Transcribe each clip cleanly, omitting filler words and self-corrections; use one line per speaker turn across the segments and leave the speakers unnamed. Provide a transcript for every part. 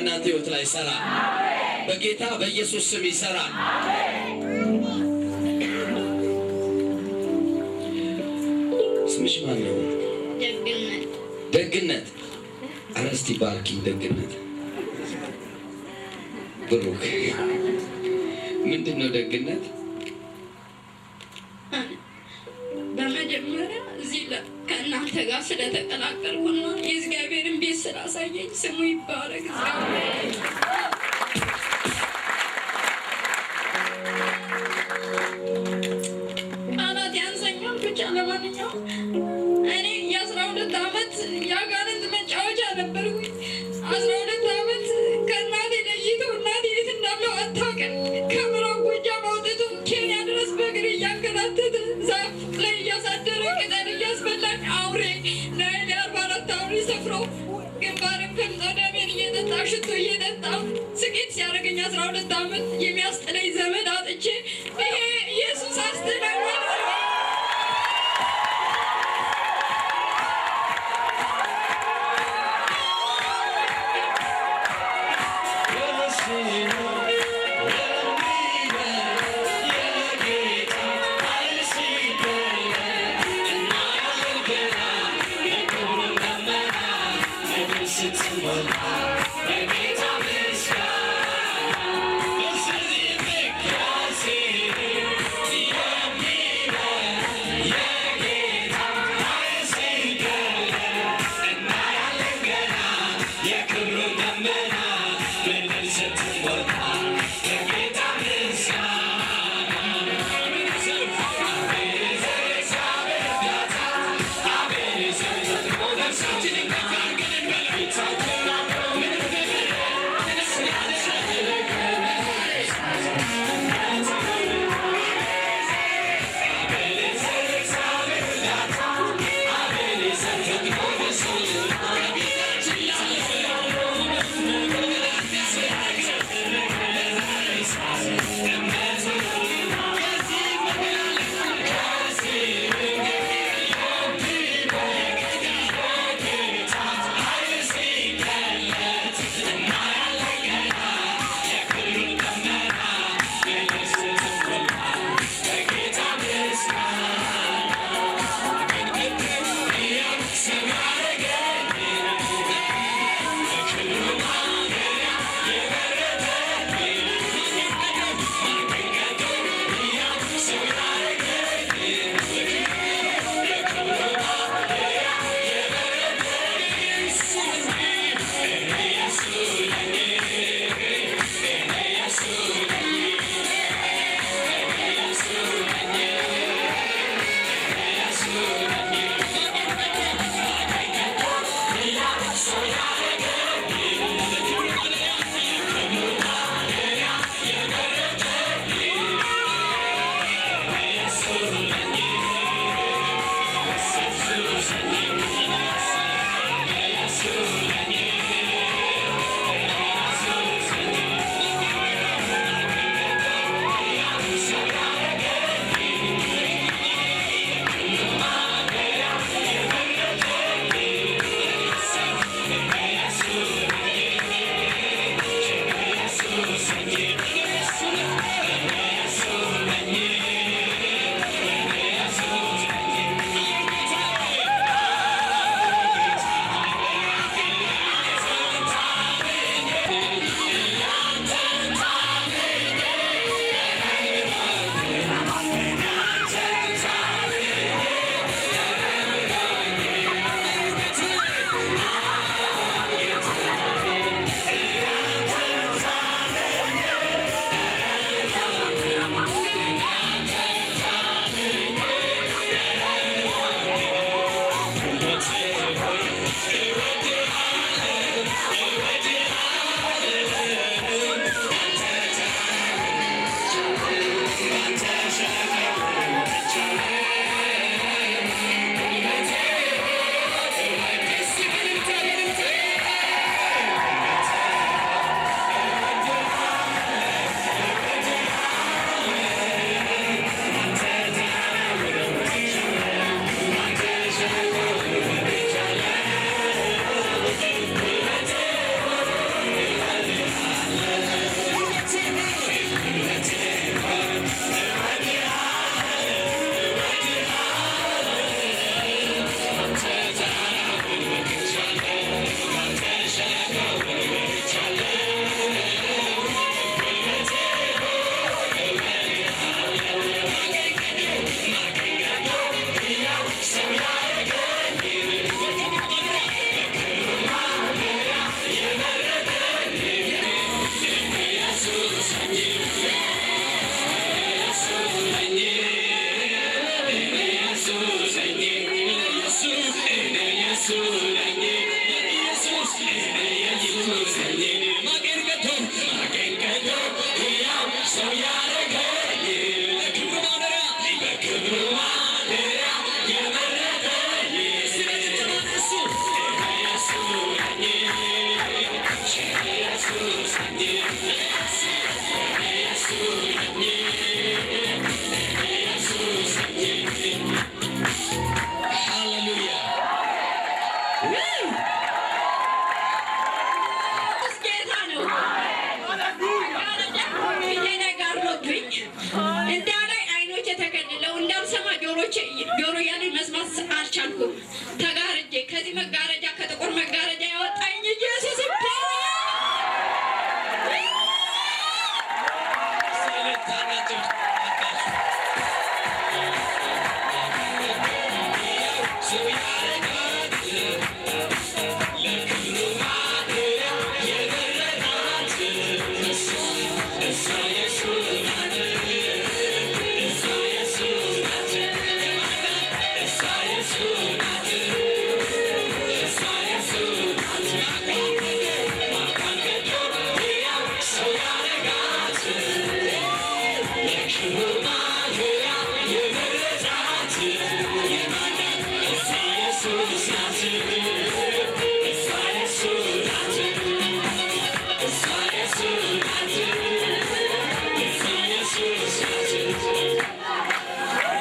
በእናንተ ሕይወት ላይ ይሰራል። በጌታ በኢየሱስ ስም ይሰራል። ስምሽ ማን ነው?
ደግነት።
ደግነት። ኧረ እስቲ ባርኪኝ ደግነት። ብሩክ ምንድን ነው ደግነት?
በመጀመሪያ እዚህ ከእናንተ ጋር ስለተቀላቀልኩና የእግዚአብሔርን ቤት ስላሳየኝ ስሙ ይባረክ። ቃላት ያንሰኛል። ብቻ ለማንኛውም እኔ የ12 ዓመት የአጋንንት መጫወቻ ነበርኩኝ። 12 ዓመት ከእናቴ ለይቶ እናቴ የት እንዳለው አታውቅም። ከምዕራብ ጎጃም አውጥቶ ኬንያ ድረስ በእግር እያንከራተተ ዛፍ ላይ እያሳደረ ቅጠል እያስበላኝ አውሬ ናይል 44 አውሬ ሰፍሮ ግንባርን ከምጦ ደሜን እየጠጣ ሽቶ እየጠጣ ስቄት ሲያደርገኝ 12 ዓመት የሚያስጥለኝ ዘመድ አጥቼ ይሄ ኢየሱስ አስተናግዶኝ እንዳልሰማ ጆሮ ያለ መስማት አልቻልኩም። ተጋርጄ ከዚህ መጋረጃ ከጥቁር መጋረጃ ያወጣኝ ኢየሱስ ይባላል።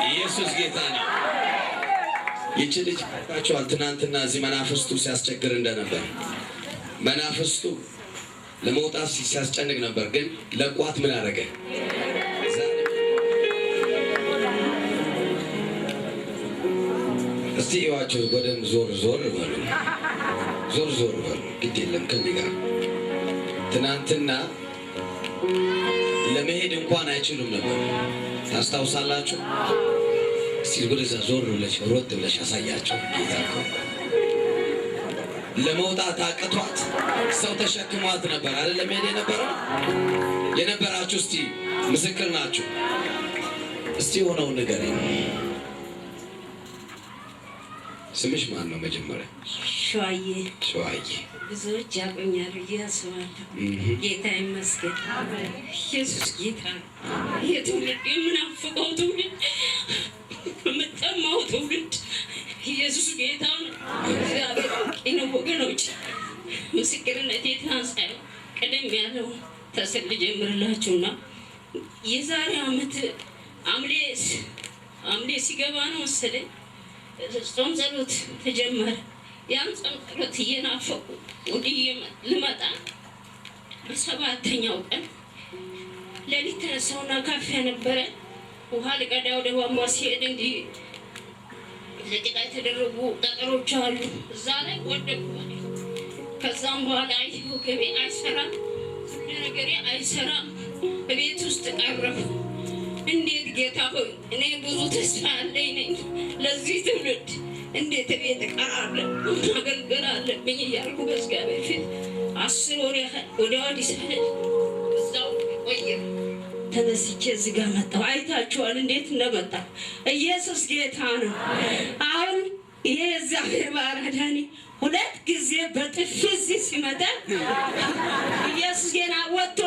ኢየሱስ ጌታ ነው። ይቺ ልጅ ታውቃቸዋል። ትናንትና እዚህ መናፍስቱ ሲያስቸግር እንደነበር መናፍስቱ ለመውጣት ሲያስጨንቅ ነበር። ግን ለቋት ምን አደረገ? እስቲ እዩዋቸው። በደንብ ዞር ዞር በሉ፣ ዞር ዞር በሉ። ግድ የለም ከኔ ጋር ትናንትና ለመሄድ እንኳን አይችሉም ነበር። ታስታውሳላችሁ? እስቲ ወደዛ ዞር ብለሽ ሮጥ ብለሽ አሳያቸው። ጌታ እኮ ለመውጣት አቅቷት ሰው ተሸክሟት ነበር አይደል? ለመሄድ የነበራችሁ እስቲ ምስክር ናችሁ። እስቲ ሆነው ንገረኝ። ስምሽ ማን ነው? መጀመሪያ
ሸዋዬ።
ሸዋዬ
ብዙዎች ያቆኛሉ እያስባለሁ። ጌታ ይመስገን። ኢየሱስ ጌታ ነው። የትውልድ የምናፍቀው ትውልድ፣ የምጠማው ትውልድ ኢየሱስ ጌታ ነው። እግዚአብሔር ነው ወገኖች። ምስክርነቴ ትናንት ቀደም ያለው ተስል ጀምርላችሁና የዛሬ ዓመት ሐምሌ ሲገባ ነው መሰለኝ ጾም ጸሎት ተጀመረ። ያን ጾም ጸሎት እየናፈቁ ወዲህ ልመጣ በሰባተኛው ቀን ሌሊት ተነሳውና ካፌ ነበረ ውሃ ልቀዳ ወደ ቧንቧ ሲሄድ እንዲህ ለጭቃ የተደረጉ ጠጠሮች አሉ። እዛ ላይ ወደቁ። ከዛም በኋላ ወገቤ አይሰራም፣ ነገሬ አይሰራም። በቤት ውስጥ ቀረሁ። እንዴት ጌታ ሆይ እኔ ብዙ ተስፋ አለኝ ነኝ ለዚህ ትውልድ እንዴት ቤት እቀራለሁ ማገልገል አለብኝ እያልኩ በእግዚአብሔር ፊት 10 ወር ያህል ወደ አዲስ አበባ እዛው ቆየሁ። ተነስቼ እዚህ ጋር መጣሁ። አይታችኋል እንዴት እንደመጣ። ኢየሱስ ጌታ ነው። አሁን ይሄ እግዚአብሔር ባራዳኒ 2 ጊዜ በጥፊ እዚህ ሲመጣ ኢየሱስ ጌታ ወጥቶ